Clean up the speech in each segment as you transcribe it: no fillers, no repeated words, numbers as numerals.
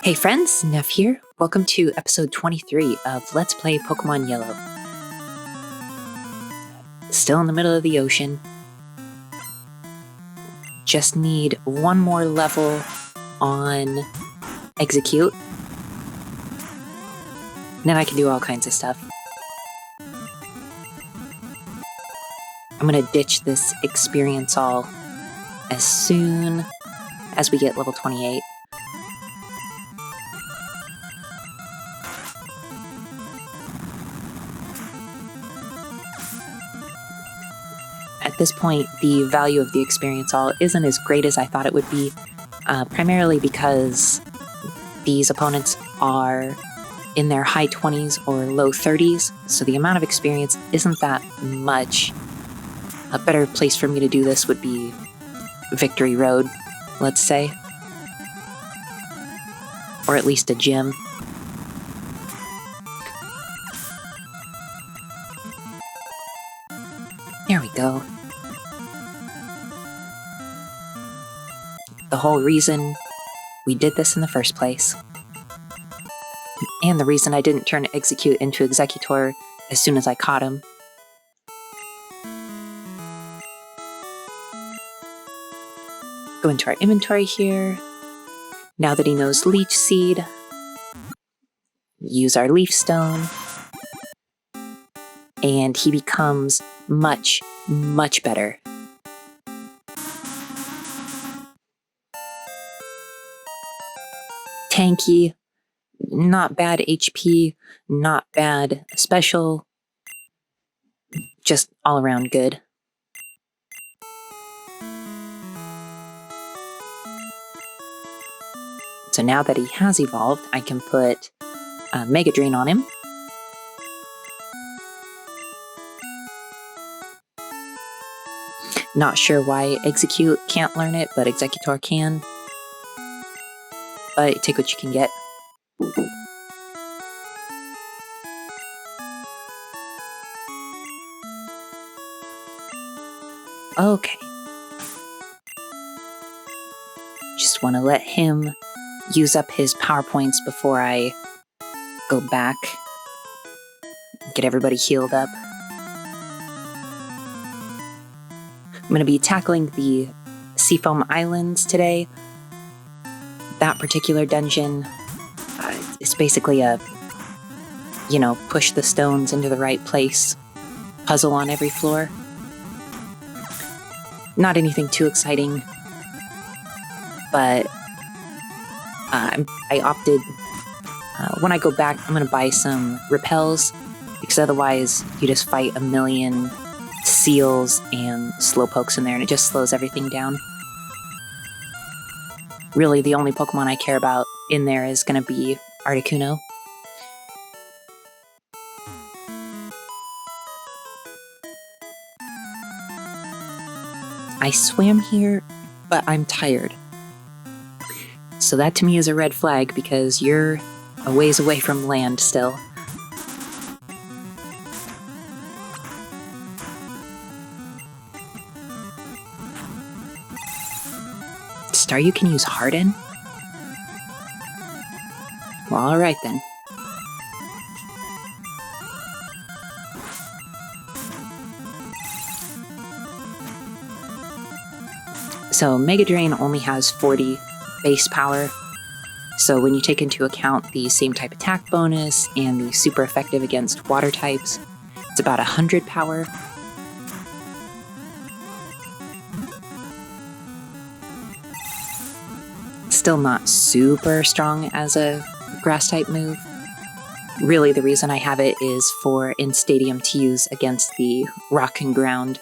Hey friends, Neff here. Welcome to episode 23 of Let's Play Pokemon Yellow. Still in the middle of the ocean. Just need one more level on Execute. Then I can do all kinds of stuff. I'm gonna ditch this Experience All as soon as we get level 28. At this point, the value of the Experience All isn't as great as I thought it would be, primarily because these opponents are in their high 20s or low 30s, so the amount of experience isn't that much. A better place for me to do this would be Victory Road, let's say. Or at least a gym. There we go. The whole reason we did this in the first place. And the reason I didn't turn Execute into Exeggutor as soon as I caught him. Go into our inventory here. Now that he knows Leech Seed, use our Leaf Stone. And he becomes much, much better. Tanky, not bad HP, not bad special, just all around good. So now that he has evolved, I can put Mega Drain on him. Not sure why Execute can't learn it, but Exeggutor can. But take what you can get. Okay. Just want to let him use up his power points before I go back. Get everybody healed up. I'm going to be tackling the Seafoam Islands today. That particular dungeon is basically a, push the stones into the right place puzzle on every floor. Not anything too exciting, but I opted, when I go back, I'm going to buy some repels, because otherwise you just fight a million seals and slowpokes in there, and it just slows everything down. Really, the only Pokemon I care about in there is going to be Articuno. I swam here, but I'm tired. So that to me is a red flag, because you're a ways away from land still. Staryu can use Harden? Well, alright then. So Mega Drain only has 40 base power, so when you take into account the same type attack bonus and the super effective against water types, it's about 100 power. Still not super strong as a grass type move. Really, the reason I have it is for in Stadium to use against the rock and ground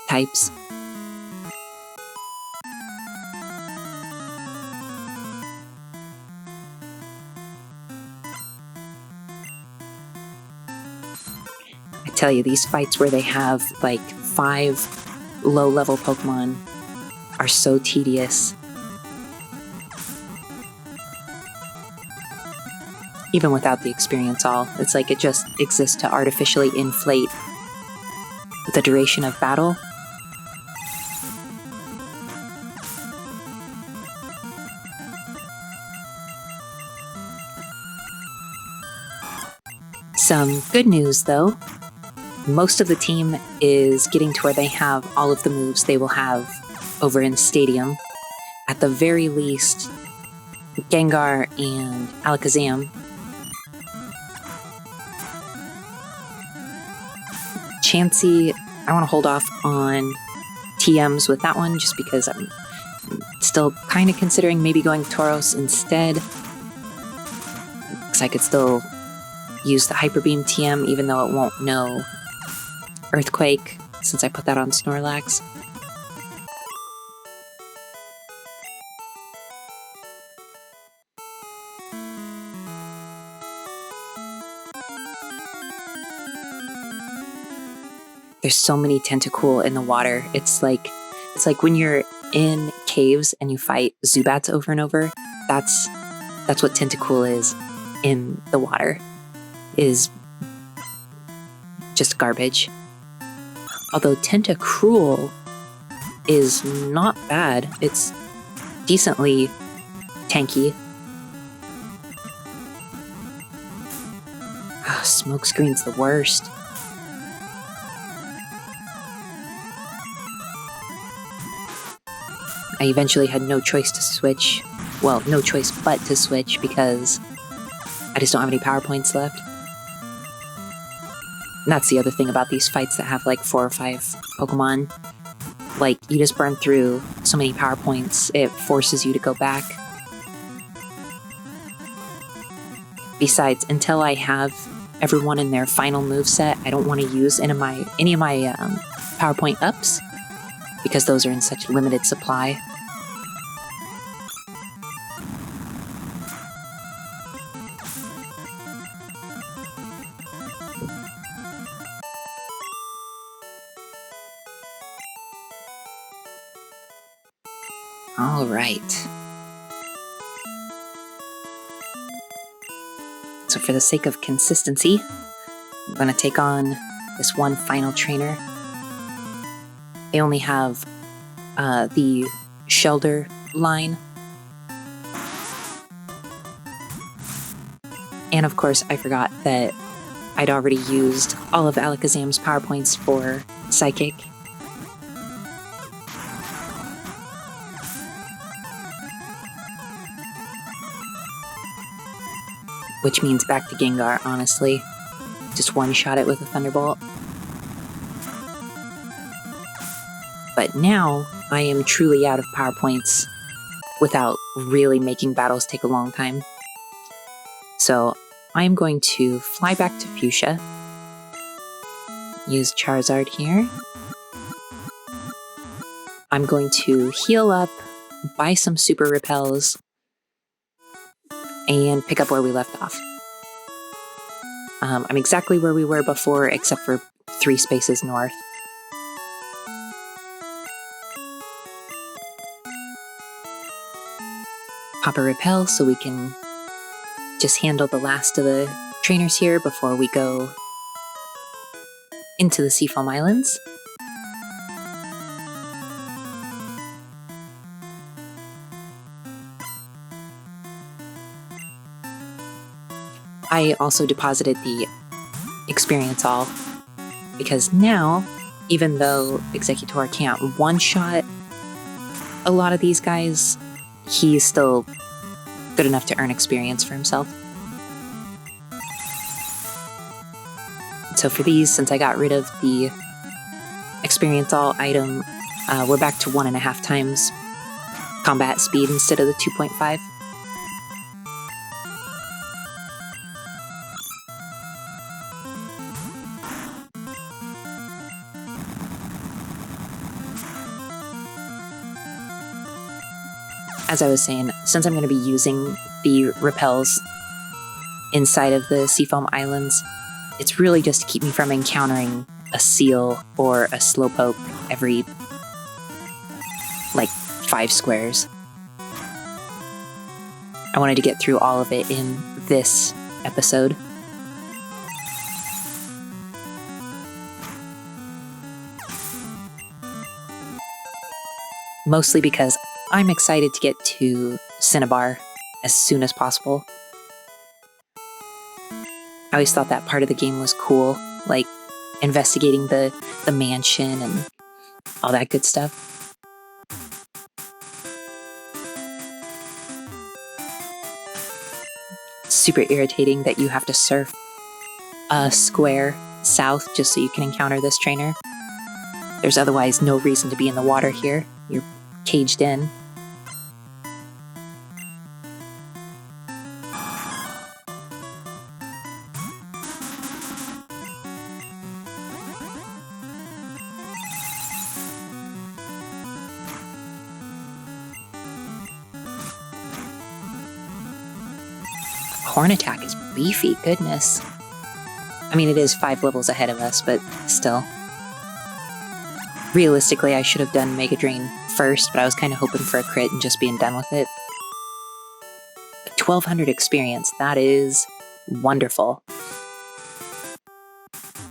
types. I tell you, these fights where they have like 5 low-level Pokemon are so tedious. Even without the Experience All, it's like it just exists to artificially inflate the duration of battle. Some good news, though. Most of the team is getting to where they have all of the moves they will have over in Stadium. At the very least, Gengar and Alakazam. Chansey, I want to hold off on TMs with that one just because I'm still kind of considering maybe going Tauros instead. Because I could still use the Hyper Beam TM even though it won't know Earthquake since I put that on Snorlax. There's so many Tentacool in the water. It's like when you're in caves and you fight Zubats over and over. That's what Tentacool is in the water. Is just garbage. Although Tentacruel is not bad. It's decently tanky. Smokescreen's the worst. I eventually had no choice to switch. Well, no choice but to switch because I just don't have any power points left. And that's the other thing about these fights that have like 4 or 5 Pokemon. Like, you just burn through so many power points, it forces you to go back. Besides, until I have everyone in their final moveset, I don't want to use any of my PowerPoint ups because those are in such limited supply. All right. So for the sake of consistency, I'm going to take on this one final trainer. They only have the Shelter line. And of course, I forgot that I'd already used all of Alakazam's power points for Psychic. Which means back to Gengar, honestly. Just one-shot it with a Thunderbolt. But now, I am truly out of power points without really making battles take a long time. So, I am going to fly back to Fuchsia. Use Charizard here. I'm going to heal up, buy some Super Repels, and pick up where we left off. I'm exactly where we were before, except for 3 spaces north. Pop a Repel so we can just handle the last of the trainers here before we go into the Seafoam Islands. I also deposited the Experience All, because now, even though Exeggutor can't one-shot a lot of these guys, he's still good enough to earn experience for himself. So for these, since I got rid of the Experience All item, we're back to 1.5 times combat speed instead of the 2.5. As I was saying, since I'm going to be using the repels inside of the Seafoam Islands, it's really just to keep me from encountering a Seal or a Slowpoke every, like, 5 squares. I wanted to get through all of it in this episode. Mostly because I'm excited to get to Cinnabar as soon as possible. I always thought that part of the game was cool, like investigating the mansion and all that good stuff. It's super irritating that you have to surf a square south just so you can encounter this trainer. There's otherwise no reason to be in the water here. You're caged in. Horn attack is beefy, goodness. I mean, it is 5 levels ahead of us, but still. Realistically, I should have done Mega Drain first, but I was kind of hoping for a crit and just being done with it. 1200 experience, that is wonderful.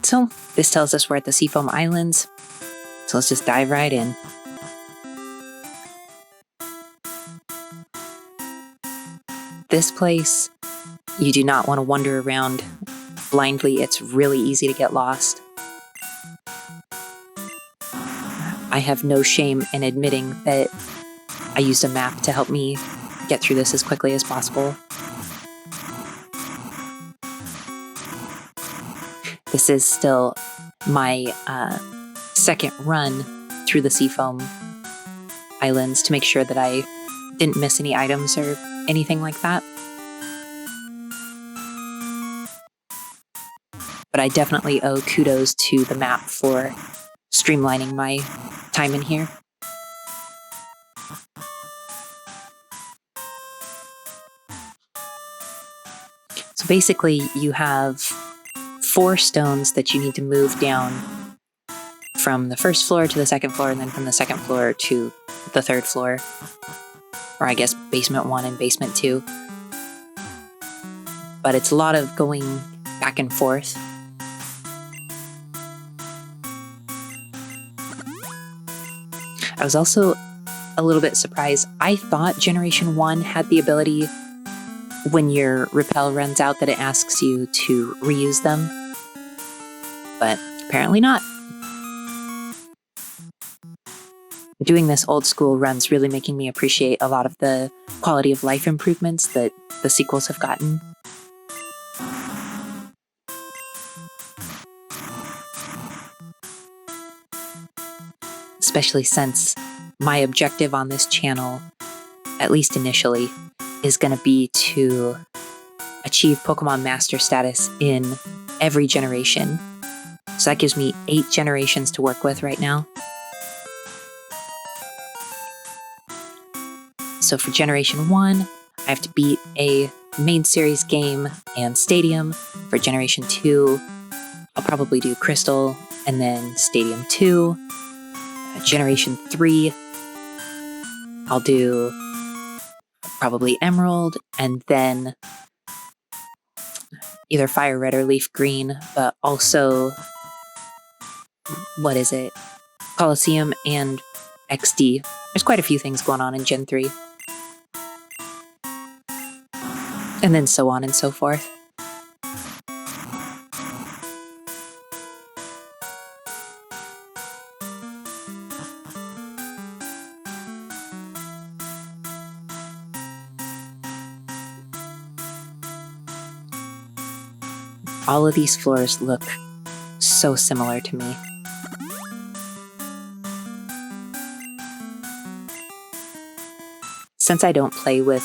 So, this tells us we're at the Seafoam Islands, so let's just dive right in. This place, you do not want to wander around blindly. It's really easy to get lost. I have no shame in admitting that I used a map to help me get through this as quickly as possible. This is still my second run through the Seafoam Islands to make sure that I didn't miss any items or anything like that. But I definitely owe kudos to the map for streamlining my time in here. So basically, you have 4 stones that you need to move down from the first floor to the second floor, and then from the second floor to the third floor. Or I guess basement 1 and basement 2. But it's a lot of going back and forth. I was also a little bit surprised. I thought Generation 1 had the ability, when your repel runs out, that it asks you to reuse them. But apparently not. Doing this old school run's really making me appreciate a lot of the quality of life improvements that the sequels have gotten. Especially since my objective on this channel, at least initially, is going to be to achieve Pokemon Master status in every generation. So that gives me 8 generations to work with right now. So for Generation 1, I have to beat a main series game and Stadium. For Generation 2, I'll probably do Crystal and then Stadium 2. Generation 3, I'll do probably Emerald, and then either Fire Red or Leaf Green, but also, what is it? Coliseum and XD. There's quite a few things going on in Gen 3. And then so on and so forth. All of these floors look so similar to me. Since I don't play with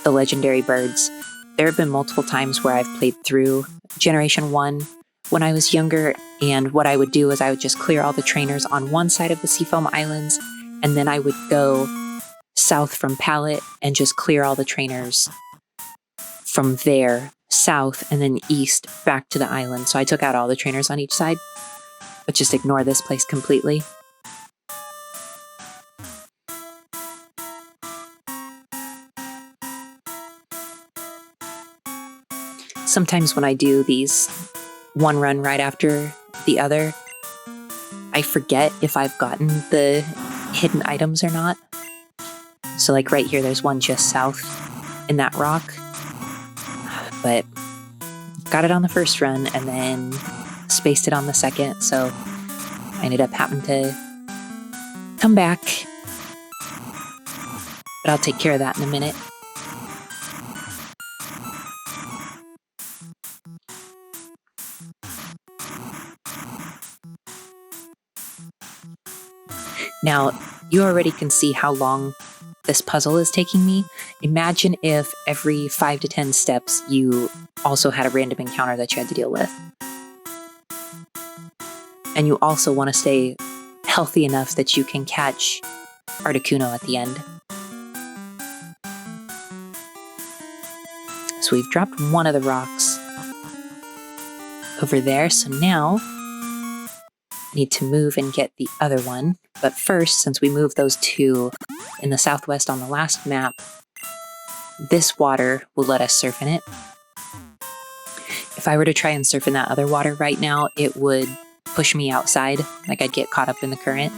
the legendary birds, there have been multiple times where I've played through Generation 1 when I was younger, and what I would do is I would just clear all the trainers on one side of the Seafoam Islands, and then I would go south from Pallet and just clear all the trainers from there south and then east back to the island. So I took out all the trainers on each side, but just ignore this place completely. Sometimes when I do these one run right after the other, I forget if I've gotten the hidden items or not. So like right here, there's one just south in that rock. But got it on the first run and then spaced it on the second, so I ended up having to come back. But I'll take care of that in a minute. Now, you already can see how long this puzzle is taking me. Imagine if every 5 to 10 steps you also had a random encounter that you had to deal with. And you also want to stay healthy enough that you can catch Articuno at the end. So we've dropped one of the rocks over there, so now need to move and get the other one. But first, since we moved those two in the southwest on the last map, this water will let us surf in it. If I were to try and surf in that other water right now, it would push me outside, like I'd get caught up in the current.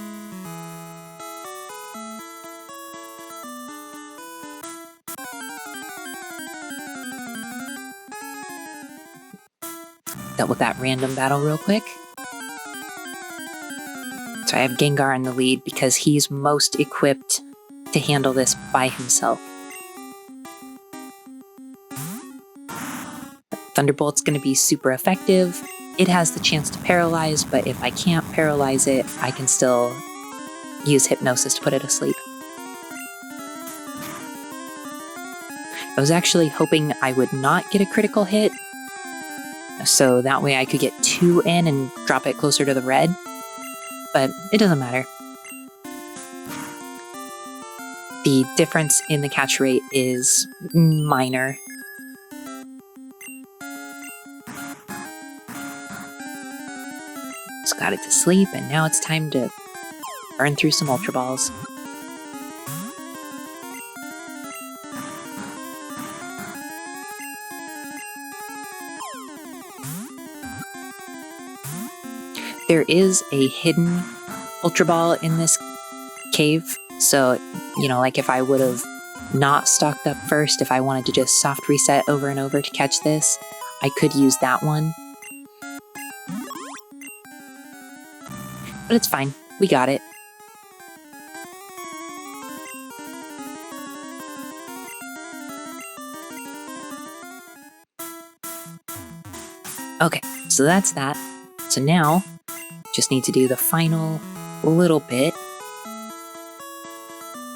Dealt with that random battle real quick. So I have Gengar in the lead because he's most equipped to handle this by himself. Thunderbolt's going to be super effective. It has the chance to paralyze, but if I can't paralyze it, I can still use Hypnosis to put it asleep. I was actually hoping I would not get a critical hit, so that way I could get 2 in and drop it closer to the red. But it doesn't matter. The difference in the catch rate is minor. Just got it to sleep, and now it's time to burn through some Ultra Balls. There is a hidden Ultra Ball in this cave, so, you know, like if I would have not stocked up first, if I wanted to just soft reset over and over to catch this, I could use that one. But it's fine, we got it. Okay, so that's that. So now, just need to do the final little bit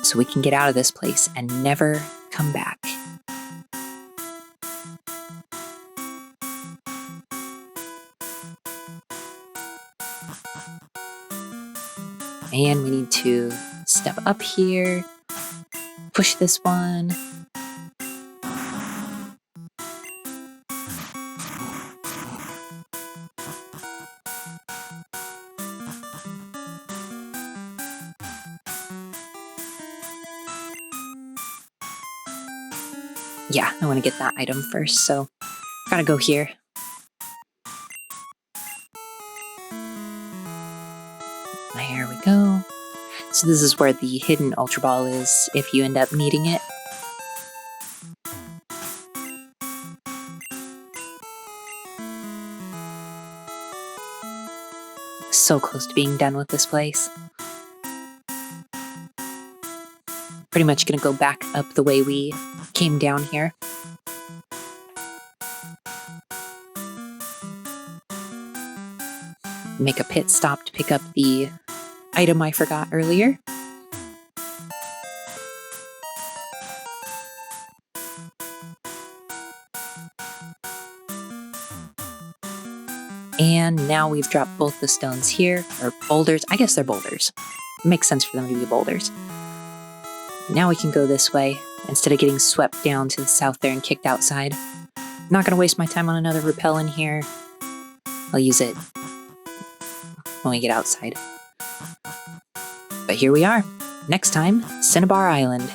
so we can get out of this place and never come back. And we need to step up here, push this one. Yeah, I want to get that item first, so gotta go here. There we go. So this is where the hidden Ultra Ball is if you end up needing it. So close to being done with this place. Pretty much gonna go back up the way we came down here. Make a pit stop to pick up the item I forgot earlier. And now we've dropped both the stones here, or boulders. I guess they're boulders. It makes sense for them to be boulders. Now we can go this way, instead of getting swept down to the south there and kicked outside. I'm not going to waste my time on another rappel in here. I'll use it when we get outside. But here we are. Next time, Cinnabar Island.